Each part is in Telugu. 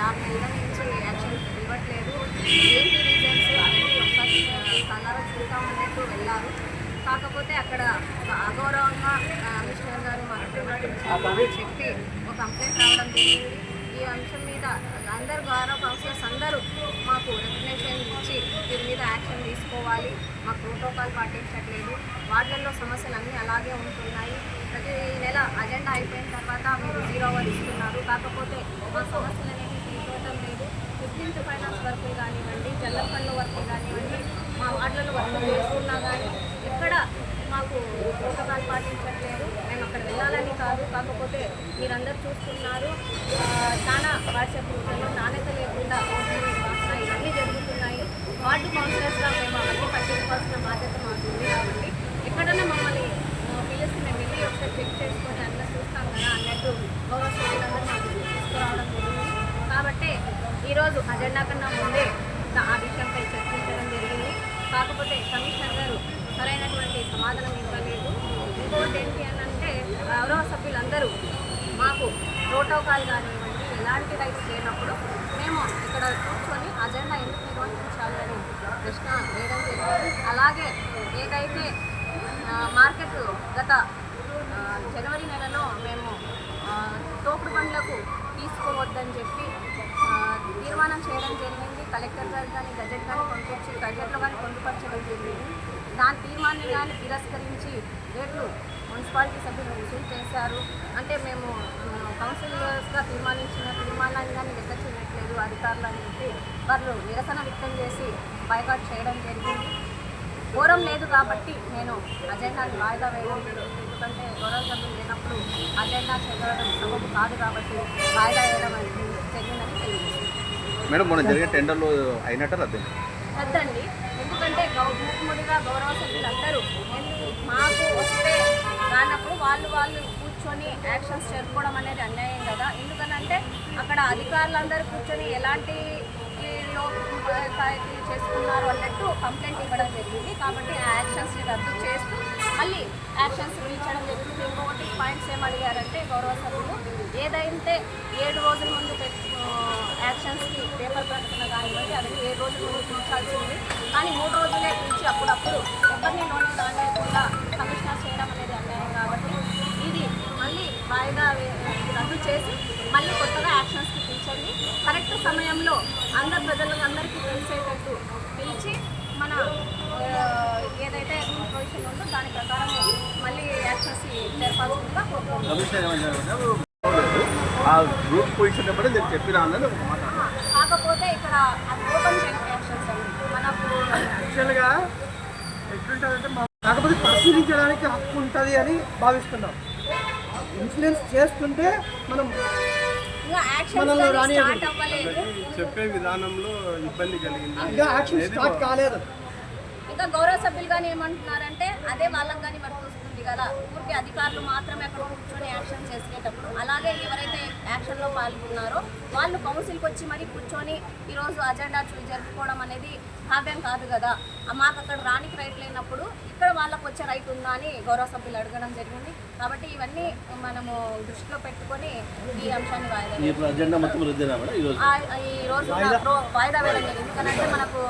6 నెలల నుంచి యాక్షన్ ఇవ్వట్లేదు. ఏంటి రీజన్స్ అవన్నీ ఒకసారి కలరా చూద్దామన్నట్టు వెళ్ళారు. కాకపోతే అక్కడ అగౌరవంగా కమిషనర్ గారు మాకు చెప్పి ఒక కంప్లైంట్ రావడం జరిగింది. ఈ అంశం మీద అందరు గౌరవ కౌన్సిలర్స్ అందరూ మాకు రికగ్నేషన్ ఇచ్చి దీని మీద యాక్షన్ తీసుకోవాలి, మాకు ప్రోటోకాల్ పాటించట్లేదు, వార్డులలో సమస్యలు అన్నీ అలాగే ఉంటున్నాయి, ప్రతి నెల అజెండా అయిపోయిన తర్వాత మీరు 0 అవర్ ఇస్తున్నారు, కాకపోతే మా సమస్యలు అనేవి తీసుకోవటం లేదు. 15th ఫైనాన్స్ వర్కులు కానివ్వండి, జల్లపల్లి వర్కులు కానివ్వండి, మా వార్డులలో వర్కులు చేస్తున్నా కానీ ఎక్కడ మాకు ప్రోటోకాల్ పాటించట్లేదు. మేము అక్కడ వెళ్ళాలని కాదు, కాకపోతే మీరందరూ చూస్తున్నారు చాలా వాట్సాప్ గ్రూప్లలో నాణ్యత లేకుండా ఇవన్నీ జరుగుతున్నాయి. వార్డు కౌన్సిలర్స్గా మేము అవన్నీ పట్టించుకోవాల్సిన బాధ్యత మాకు ఉంది. కాబట్టి ఎక్కడన్నా మమ్మల్ని పిలిచి మేము వెళ్ళి ఒకసారి చెక్ చేసుకొని అన్నీ చూస్తాం కదా అన్నట్టు గౌరవ సభ్యులందరూ మాకు తీసుకురావడం జరిగింది. కాబట్టి ఈరోజు అజెండా కన్నా ముందే ఆ విషయంపై చర్చించడం జరిగింది. కాకపోతే కమిషనర్ గారు సరైనటువంటి సమాధానం ఇవ్వలేదు. ఇంకోటి ఏంటి అని అంటే గౌరవ సభ్యులందరూ మాకు ప్రోటోకాల్ కానివ్వండి ఎలాంటి రైట్స్ లేనప్పుడు మేము ఇక్కడ కూర్చొని అజెండా ఎందుకు నిర్వహించాలి అని ప్రశ్న వేయడం జరిగింది. అలాగే ఏదైతే మార్కెట్ గత జనవరి నెలలో మేము తోపుడు బండ్లకు తీసుకోవద్దని చెప్పి తీర్మానం చేయడం జరిగింది. కలెక్టర్ గారు కానీ గజెట్ కానీ పంపించి గజెట్లో కానీ పొందుపరచడం జరిగింది. దాని తీర్మానాన్ని కానీ తిరస్కరించి రేట్లు మున్సిపాలిటీ సభ్యులు వసూలు చేశారు. అంటే మేము కౌన్సిలర్స్గా తీర్మానించిన తీర్మానాన్ని కానీ లెక్క చేయట్లేదు అధికారులు అని చెప్పి వాళ్ళు నిరసన వ్యక్తం చేసి బాయ్కాట్ చేయడం జరిగింది. ఘోరం లేదు కాబట్టి నేను అజెండాని వాయిదా వేయడం ఎందుకంటే గౌరవ సభ్యులు లేనప్పుడు అజెండా చదవడం సబబు కాదు కాబట్టి వాయిదా వేయడం జరిగిందని తెలియజేస్తుంది. మేడం మొన్న జరిగే టెండర్లు అయినట్టు రద్దండి. ఎందుకంటే ముఖ్యమంత్రిగా గౌరవ సభ్యులందరూ మాకు వస్తే రానప్పుడు వాళ్ళు కూర్చొని యాక్షన్స్ జరుపుకోవడం అనేది అన్యాయం కదా. ఎందుకనంటే అక్కడ అధికారులందరూ కూర్చొని ఎలాంటి చేసుకున్నారు అన్నట్టు కంప్లైంట్ ఇవ్వడం జరిగింది. కాబట్టి ఆ యాక్షన్స్ని రద్దు చేస్తూ మళ్ళీ యాక్షన్స్ పిలిచడం జరిగింది. ఇంకొకటి పాయింట్స్ ఏం అడిగారంటే గౌరవ సభ్యులు ఏదైతే 7 రోజుల ముందు యాక్షన్స్కి పేపర్ ప్రకటన కానివ్వండి అవన్నీ 7 రోజుల ముందు పిలిచాల్సింది, కానీ 3 రోజులే పిలిచి అప్పుడప్పుడు ఎవరిని నోటీస్ రాలేకుండా కమిషనర్ చేయడం అనేది అన్యాయం. కాబట్టి ఇది మళ్ళీ వాయిదా రద్దు చేసి మళ్ళీ కొత్తగా యాక్షన్స్కి పిలిచండి. కరెక్ట్ సమయంలో అందరు ప్రజలందరికీ తెలిసేటట్టు పిలిచి మన ఏదైతే రూల్ ప్రొవిజన్ ఉందో దాని ప్రకారం మళ్ళీ యాక్షన్స్ జరపాల్సిందిగా కోరుకుంటున్నాం. కాకపోతే ఇక్కడ ఓపెన్ యాక్షన్స్ అండి మనకు యాక్చువల్గా ఎట్లుంటుందంటే కాకపోతే పరిశీలించడానికి హక్కు ఉంటుంది అని భావిస్తున్నాం. ఇన్సూరెన్స్ చేస్తుంటే మనం చెప్పే విధానంలో ఇబ్బంది కలిగింది. ఇంకా యాక్షన్ స్టార్ట్ కాలేదు. ఇంకా గౌరవ సభ్యులు కానీ ఏమంటున్నారంటే అదే వాళ్ళకి కానీ వర్క్ వస్తుంది కదా, ఊరికి అధికారులు మాత్రమే అక్కడ కూర్చొని యాక్షన్ చేసేటప్పుడు అలాగే ఎవరైతే యాక్షన్లో పాల్గొన్నారో వాళ్ళు కౌన్సిల్కి వచ్చి మరీ కూర్చొని ఈరోజు అజెండా జరుపుకోవడం అనేది భావ్యం కాదు కదా. మాకు అక్కడ రానికి రైట్ లేనప్పుడు ఇక్కడ వాళ్ళకు వచ్చే రైట్ ఉందా అని గౌరవ సభ్యులు అడగడం జరిగింది. కాబట్టి ఇవన్నీ మనము దృష్టిలో పెట్టుకొని ఈ అంశాన్ని ఈరోజు వాయిదా వేయడం జరిగింది. ఎందుకంటే మనకు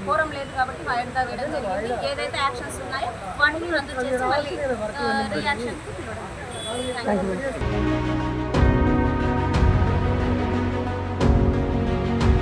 కోరం లేదు కాబట్టి వాయిదా వేయడం జరిగింది. ఏదైతే యాక్షన్స్ ఉన్నాయో వాటిని రద్దు చేసి మళ్ళీ రియాక్షన్కి పిలవడం.